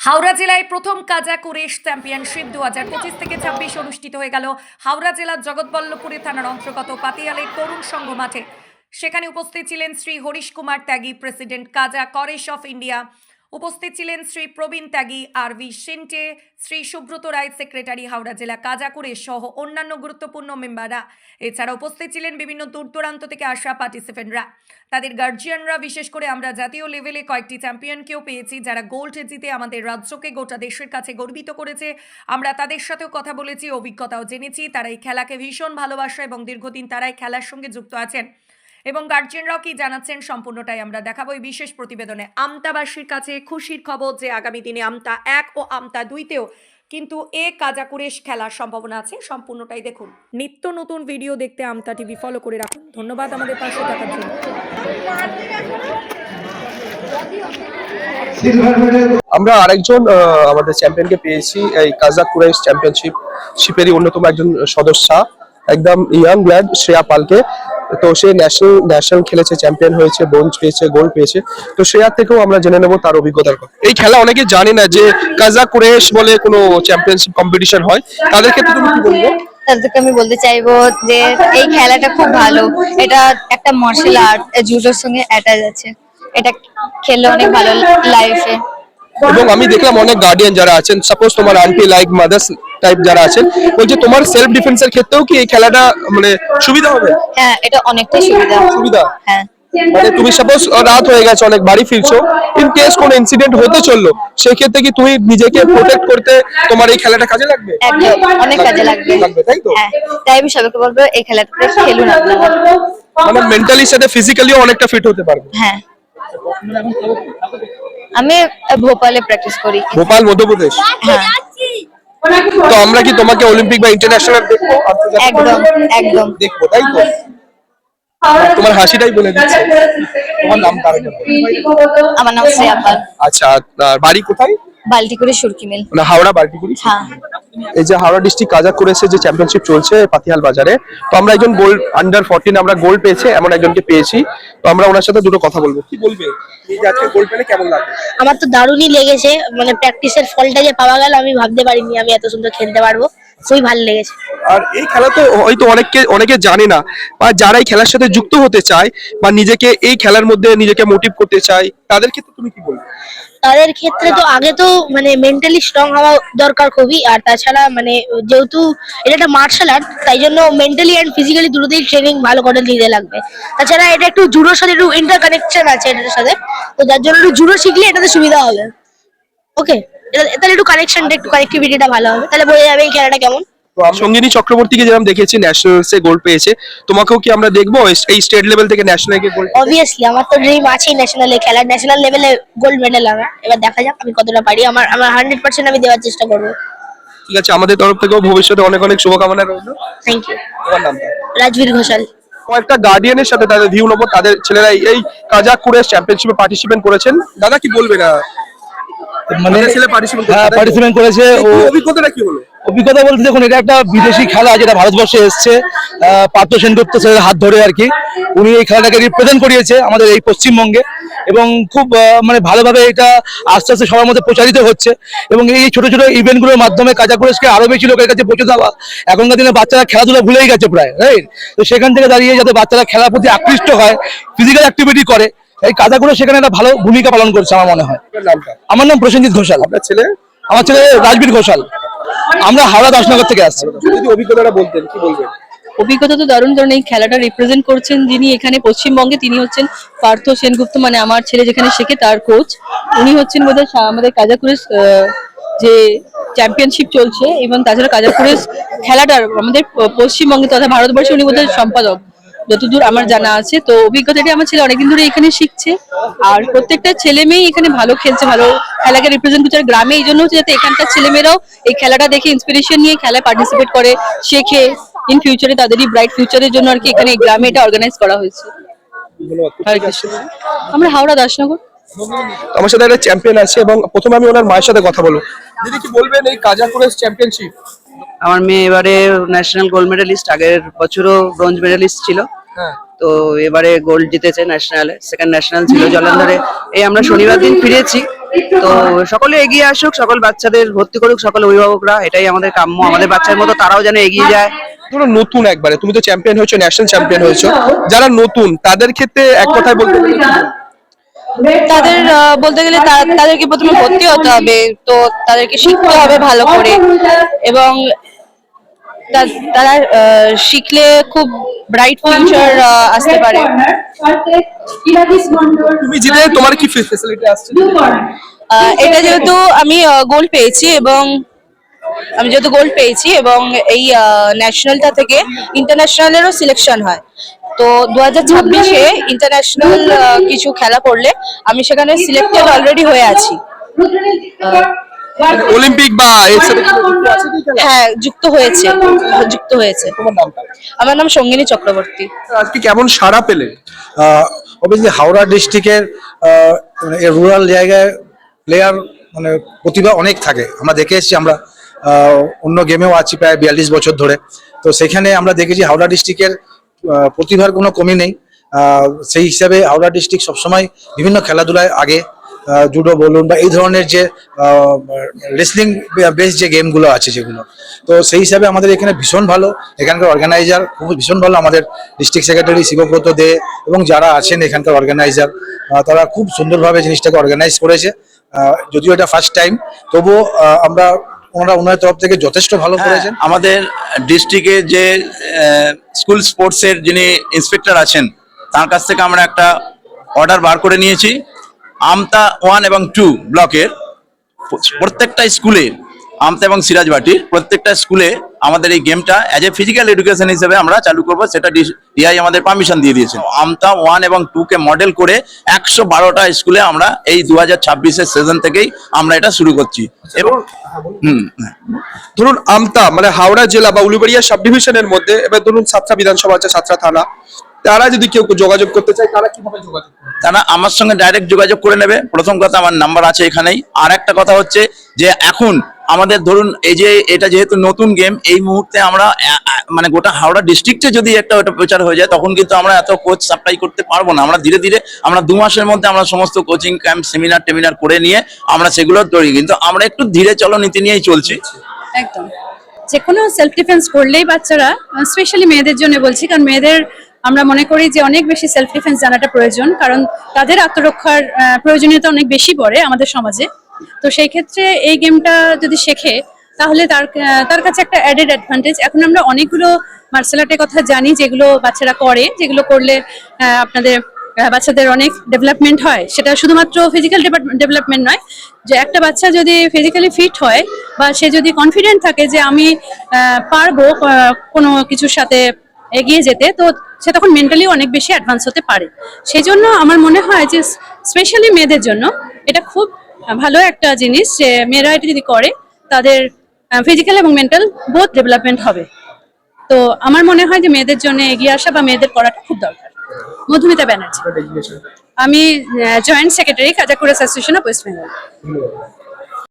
হাওড়া জেলায় প্রথম কাজাকু race championship 2025 থেকে 26 অনুষ্ঠিত হয়ে গেল হাওড়া জেলার জগৎবল্লভপুরে থানার অন্তর্গত পাতিয়ালের তরুণ সংঘ মাঠে। সেখানে উপস্থিত ছিলেন শ্রী হরিশ কুমার ত্যাগী, প্রেসিডেন্ট কাজা করেশ অফ ইন্ডিয়া। উপস্থিত ছিলেন শ্রী প্রবীণ ত্যাগী, আর.ভি. সেন্টে, শ্রী সুব্রত রায়, সেক্রেটারি হাওড়া জেলা কাজাকু রেস সহ অন্যান্য গুরুত্বপূর্ণ মেম্বাররা। এছাড়া উপস্থিত ছিলেন বিভিন্ন দূর দূরান্ত থেকে আসা পার্টিসিপেন্টরা, তাদের গার্জিয়ানরা। বিশেষ করে আমরা জাতীয় লেভেলে কয়েকটি চ্যাম্পিয়নকেও পেয়েছি যারা গোল্ড জিতে আমাদের রাজ্যকে গোটা দেশের কাছে গর্বিত করেছে। আমরা তাদের সাথেও কথা বলেছি, অভিজ্ঞতাও জেনেছি। তারা এই খেলাকে ভীষণ ভালোবাসে এবং দীর্ঘদিন তারা এই খেলার সঙ্গে যুক্ত আছেন। এবং গার্জিয়ানরাও কি জানাচ্ছেন সম্পূর্ণটাই আমরা দেখাবো এই বিশেষ প্রতিবেদনে। আমতাবাসীর কাছে খুশির খবর যে আগামী দিনে আমতা 1 ও আমতা 2-তেও কিন্তু কাজাকু রেস খেলার সম্ভাবনা আছে। সম্পূর্ণটাই দেখুন। নিত্য নতুন ভিডিও দেখতে আমতা টিভি ফলো করে রাখুন। ধন্যবাদ আমাদের পাশে থাকার জন্য। আমরা আরেকজন আমাদের চ্যাম্পিয়নকে পেয়েছি এই কাজাকু রেস চ্যাম্পিয়নশিপেরই অন্যতম একজন সদস্য, একদম ইয়াং ব্লাড, শ্রেয়া পালকে। তো সে ন্যাশনাল খেলেছে, চ্যাম্পিয়ন হয়েছে, ব্রোঞ্জ পেয়েছে, গোল্ড পেয়েছে। তো শ্রেয়ার থেকেও আমরা জেনে নেব তার অভিজ্ঞতার কথা। এই খেলা অনেকে জানে না যে কাজাকু রেস বলে কোনো চ্যাম্পিয়নশিপ কম্পিটিশন হয়, তাদের ক্ষেত্রে তুমি কি বলবো? তাদেরকে আমি বলতে চাইবো যে এই খেলাটা খুব ভালো। এটা একটা মার্শাল আর্ট, জুডোর সঙ্গে অ্যাটাচ আছে। এটা খেললে অনেক ভালো লাইফে। এবং আমি দেখলাম অনেক গার্ডিয়ান যারা আছেন, সাপোজ তোমার আন্টি লাইক মাদার্স টাইপ যারা আছেন, বলছে তোমার সেলফ ডিফেন্সের ক্ষেত্রেও কি এই খেলাটা মানে সুবিধা হবে? হ্যাঁ, এটা অনেকটাই সুবিধা। হ্যাঁ, মানে তুমি সাপোজ রাত হয়ে গেছে, অনেক বাড়ি ফিরছো, ইন কেস কোনো ইনসিডেন্ট হতে চললো, সেই ক্ষেত্রে কি তুমি নিজেকে প্রোটেক্ট করতে তোমার এই খেলাটা কাজে লাগবে? একদম অনেক কাজে লাগবে, তাই তো? হ্যাঁ, তাই আমি সবাইকে বলবো এই খেলাটাতে খেলুন আপনারা। মানে মেন্টালি সাথে ফিজিক্যালিও অনেকটা ফিট হতে পারবে। হ্যাঁ, আমি ভোপালে প্র্যাকটিস করি। ভোপাল, মধ্যপ্রদেশ। হ্যাঁ, তো আমরা কি তোমাকে অলিম্পিক বা ইন্টারন্যাশনাল দেখবো? একদম দেখবো, তাই তো? তোমার হাসিটাই বলে দিচ্ছে। তোমার নামটা আরেকবার বলো। আমার নাম শ্রেয়া পাল। আচ্ছা, আর বাড়ি কোথায়? বাল্টিকুড়ি সুরকি মিল। মানে হাওড়া বাল্টিকুড়ি। হ্যাঁ, এই যে হাওড়া ডিস্ট্রিক্ট কাজাকু রেসের যে চ্যাম্পিয়নশিপ চলছে পাতিয়াল বাজারে, তো আমরা একজন গোল্ড আন্ডার 14 আমরা গোল্ড পেয়েছে এমন একজনকে পেয়েছি। তো আমরা ওনার সাথে দুটো কথা বলবো। কি বলবে এই যে আজকে গোল্ড পেলে কেমন লাগে? আমার তো দারুণই লেগেছে। মানে প্র্যাকটিসের ফলটা যে পাওয়া গেল, আমি ভাবতে পারিনি আমি এত সুন্দর খেলতে পারবো। খুবই ভালো লেগেছে। আর এই খেলা তো হয়তো অনেকে জানে না, বা যারা এই খেলার সাথে যুক্ত হতে চায় বা নিজেকে এই খেলার মধ্যে নিজেকে মোটিভ করতে চায়, তাদের ক্ষেত্রে তুমি কি বলবে? তাদের ক্ষেত্রে তো আগে তো মানে মেন্টালি স্ট্রং হওয়া দরকার খুবই। আর তাছাড়া মানে যেহেতু এটা একটা মার্শাল আর্ট, তাই জন্য মেন্টালি অ্যান্ড ফিজিক্যালি দুটোতেই ট্রেনিং ভালো করে নিতে লাগবে। তাছাড়া এটা একটু জুডোর সাথে একটু ইন্টার কানেকশন আছে এটার সাথে, তো যার জন্য একটু জুডো শিখলে এটাতে সুবিধা হবে। ওকে, তাহলে একটু কানেকশনটা, একটু কানেক্টিভিটিটা ভালো হবে, তাহলে বোঝা যাবে এই খেলাটা কেমন। সঙ্গিনী চক্রবর্তীকে যেরকম দেখেছি ন্যাশনালসে গোল্ড পেয়েছে, তোমাকেও কি আমরা দেখবো এই স্টেট লেভেল থেকে ন্যাশনালে গিয়ে গোল্ড? অবভিয়াসলি আমার তো ড্রিম আছে ন্যাশনালে খেলা, ন্যাশনাল লেভেলে গোল্ড মেডেল আনা। এবার দেখা যাক আমি কতটা পারি। আমার 100% আমি দেওয়ার চেষ্টা করবো। ঠিক আছে, আমাদের তরফ থেকেও ভবিষ্যতে অনেক অনেক শুভকামনা রইল। Thank you. তোমার নামটা? রাজবীর ঘোষাল। কয়েকটা গার্ডিয়ানের সাথে তাদের ভিউ নেবো, তাদের ছেলেরা এই কাজাকু রেস চ্যাম্পিয়নশিপে পার্টিসিপেট করেছেন। দাদা কি বলবে না, মানে ছেলে পার্টিসিপেট করেছে, ও অভিজ্ঞতাটা কি হলো? অভিজ্ঞতা বলতে দেখুন, এটা একটা বিদেশি খেলা যেটা ভারতবর্ষে এসছে। পার্থ সেনগুপ্ত স্যারের হাত ধরে আর কি উনি এই খেলাটাকে রিপ্রেজেন্ট করিয়েছে আমাদের এই পশ্চিমবঙ্গে, এবং খুব মানে ভালোভাবে এটা আস্তে আস্তে সবার মধ্যে প্রচারিত হচ্ছে। এবং এই ছোট ছোট ইভেন্টগুলোর মাধ্যমে কাজাকু রেসকে আরো বেশি লোকের কাছে পৌঁছে দেওয়া। এখনকার দিনে বাচ্চারা খেলাধুলা ভুলেই গেছে প্রায়, রাইট? তো সেখান থেকে দাঁড়িয়ে যাতে বাচ্চারা খেলার প্রতি আকৃষ্ট হয়, ফিজিক্যাল অ্যাক্টিভিটি করে, এই কাজাকু রেস সেখানে একটা ভালো ভূমিকা পালন করছে আমার মনে হয়। আমার নাম প্রসেনজিৎ ঘোষাল। আপনার ছেলে? আমার ছেলে রাজবীর ঘোষাল। আমরা হাওড়া দাসনগর থেকে আসছি। যদি অভিজ্ঞতাটা বলতেন, কি বলবেন? অভিজ্ঞতা তো দারুণ, কারণ এই খেলাটা রিপ্রেজেন্ট করছেন যিনি এখানে পশ্চিমবঙ্গে, তিনি হচ্ছেন পার্থ সেনগুপ্ত, মানে আমার ছেলে যেখানে শেখে তার কোচ। উনি হচ্ছেন বোধহয় আমাদের কাজাকু রেস যে চ্যাম্পিয়নশিপ চলছে, এবং তাছাড়া কাজাকু রেস খেলাটার আমাদের পশ্চিমবঙ্গে তথা ভারতবর্ষে উনি বোধহয় সম্পাদক, যতদূর আমার জানা আছে। তো অভিজ্ঞতাটি আমার ছেলে অনেকদিন ধরে এখানে শিখছে, আর প্রত্যেকটা ছেলে মেয়ে এখানে ভালো খেলছে, ভালো খেলাকে রিপ্রেজেন্ট করছে। আর গ্রামে এই জন্য হচ্ছে যাতে এখানকার ছেলেমেয়েরাও এই খেলাটা দেখে ইন্সপিরেশন নিয়ে খেলায় পার্টিসিপেট করে, শেখে, ইন ফিউচারে তাদেরই ব্রাইট ফিউচারের জন্য আর কি এখানে গ্রামে এটা অর্গানাইজ করা হয়েছে। আমরা হাওড়া দাসনগর। আমার সাথে একটা চ্যাম্পিয়ন আছে, এবং প্রথমে আমি ওনার মায়ের সাথে কথা বলবো। দিদি কি বলবেন এই কাজাকু রেস চ্যাম্পিয়নশিপ? আমার মেয়ে এবারে ন্যাশনাল গোল্ড মেডেলিস্ট, আগের বছরও ব্রোঞ্জ মেডেলিস্ট ছিল। তো এবারে গোল্ড জিতেছে ন্যাশনালে, সেকেন্ড ন্যাশনাল ছিল জলন্ধরে। এই আমরা শনিবার দিন ফিরেছি, তো সকলে এগিয়ে আসুক, সকল বাচ্চাদের ভর্তি করুক সকল অভিভাবকরা, এটাই আমাদের কাম্য। আমাদের বাচ্চার মতো তারাও যেন এগিয়ে যায়। ধরো নতুন একবারে তুমি তো চ্যাম্পিয়ন হয়েছো, ন্যাশনাল চ্যাম্পিয়ন হয়েছো, যারা নতুন তাদের ক্ষেত্রে এক কথায় বলতে গেলে কি বলবো? তাদের বলতে গেলে তাদেরকে প্রথমে ভর্তি হতে হবে, তো তাদেরকে শিখতে হবে ভালো করে, এবং তারা শিখলে খুব ব্রাইট ফিউচার আসতে পারে। তুমি জিতে তোমার কি ফেসিলিটি আসছে? এটা যেহেতু আমি গোল্ড পেয়েছি এবং এই ন্যাশনালটা থেকে ইন্টারন্যাশনালেরও সিলেকশন হয়, তো 2026-এ ইন্টারন্যাশনাল কিছু খেলা করলে আমি সেখানে সিলেক্টেড অলরেডি হয়ে আছি। অলিম্পিক বা এর সাথে কি যুক্ত আছে কি খেলা? হ্যাঁ, যুক্ত হয়েছে। তোমার নামটা? আমার নাম সঙ্গিনী চক্রবর্তী। আজকে কেমন সাড়া পেলে? অবভিয়াসলি হাওড়া ডিস্ট্রিক্টের রুরাল জায়গায় প্লেয়ার মানে প্রতিভা অনেক থাকে, আমরা দেখে এসেছি। আমরা অন্য গেমেও আছি প্রায় 42 বছর ধরে, তো সেখানে আমরা দেখেছি হাওড়া ডিস্ট্রিক্টের প্রতিভার কোনো কমি নেই। সেই হিসাবে হাওড়া ডিস্ট্রিক্ট সবসময় বিভিন্ন খেলাধুলায় আগে, জুডো বলুন বা এই ধরনের যে রেসলিং বেস যে গেমগুলো আছে যেগুলো, তো সেই হিসাবে আমাদের এখানে ভীষণ ভালো, এখানকার অর্গানাইজার খুব ভীষণ ভালো। আমাদের ডিস্ট্রিক্ট সেক্রেটারি শিবব্রত দে এবং যারা আছেন এখানকার অর্গানাইজার, তারা খুব সুন্দরভাবে জিনিসটাকে অর্গানাইজ করেছে। যদিও এটা ফার্স্ট টাইম, তবুও আমরা ওনার তরফ থেকে যথেষ্ট ভালো করেছেন। আমাদের ডিস্ট্রিক্টে যে স্কুল স্পোর্টসের যিনি ইন্সপেক্টর আছেন তার কাছ থেকে আমরা একটা অর্ডার বার করে নিয়েছি। আমতা 1 এবং 2 ব্লকের প্রত্যেকটা স্কুলে, আমতা এবং সিরাজবাটির প্রত্যেকটা স্কুলে আমাদের এই গেমটা অ্যাজ এ ফিজিক্যাল এডুকেশন হিসেবে আমরা চালু করব, সেটা ডিআই আমাদের পারমিশন দিয়ে দিয়েছেন। আমতা 1 এবং 2 কে মডেল করে 112টা স্কুলে আমরা এই 2026-এর সিজন থেকেই আমরা এটা শুরু করছি। এবং ধরুন আমতা মানে হাওড়া জেলা বা উলুবেড়িয়া সাব ডিভিশনের মধ্যে, এবার ধরুন সাতটা বিধানসভা আছে, সাতটা থানা, তারা যদি কেউ যোগাযোগ করতে চায় তারা কিভাবে যোগাযোগ করবে? তারা আমার সঙ্গে ডাইরেক্ট যোগাযোগ করে নেবে। প্রথম কথা, আমার নাম্বার আছে এখানেই। আর একটা কথা হচ্ছে যে এখন আমাদের ধরুন এই যে এটা যেহেতু নতুন গেম, এই মুহূর্তে আমরা মানে গোটা হাওড়া ডিস্ট্রিক্টে যদি ওটা প্রচার হয়ে যায় তখন কিন্তু আমরা এত কোচ সাপ্লাই করতে পারবো না। আমরা ধীরে ধীরে আমরা 2 মাসের মধ্যে আমরা সমস্ত কোচিং ক্যাম্প সেমিনার করে নিয়ে আমরা সেগুলো তৈরি, কিন্তু আমরা একটু ধীরে চলো নীতি নিয়েই চলছি। একদম, যে কোনো সেলফ ডিফেন্স করলেই বাচ্চারা, স্পেশালি মেয়েদের জন্য বলছি, কারণ মেয়েদের আমরা মনে করি যে অনেক বেশি সেলফ ডিফেন্স জানাটা প্রয়োজন, কারণ তাদের আত্মরক্ষার প্রয়োজনীয়তা অনেক বেশি পড়ে আমাদের সমাজে। তো সেই ক্ষেত্রে এই গেমটা যদি শেখে তাহলে তার কাছে একটা অ্যাডেড অ্যাডভান্টেজ। এখন আমরা অনেকগুলো মার্শাল আর্টের কথা জানি যেগুলো বাচ্চারা করে, যেগুলো করলে আপনাদের বাচ্চাদের অনেক ডেভেলপমেন্ট হয়। সেটা শুধুমাত্র ফিজিক্যাল ডেভেলপমেন্ট নয়, যে একটা বাচ্চা যদি ফিজিক্যালি ফিট হয় বা সে যদি কনফিডেন্ট থাকে যে আমি পারবো কোনো কিছুর সাথে এগিয়ে যেতে, তো সে তখন মেন্টালি অনেক বেশি অ্যাডভান্স হতে পারে। সেই জন্য আমার মনে হয় যে স্পেশালি মেয়েদের জন্য এটা খুব ভালো একটা জিনিস, যে মেয়েরা এটা যদি করে তাদের ফিজিক্যাল এবং মেন্টাল বোথ ডেভেলপমেন্ট হবে। তো আমার মনে হয় যে মেয়েদের জন্য এগিয়ে আসা বা মেয়েদের করাটা খুব দরকার। মধুমিতা ব্যানার্জি, আমি জয়েন্ট সেক্রেটারি কাজাকুর অ্যাসোসিয়েশন অফ ওয়েস্ট বেঙ্গল।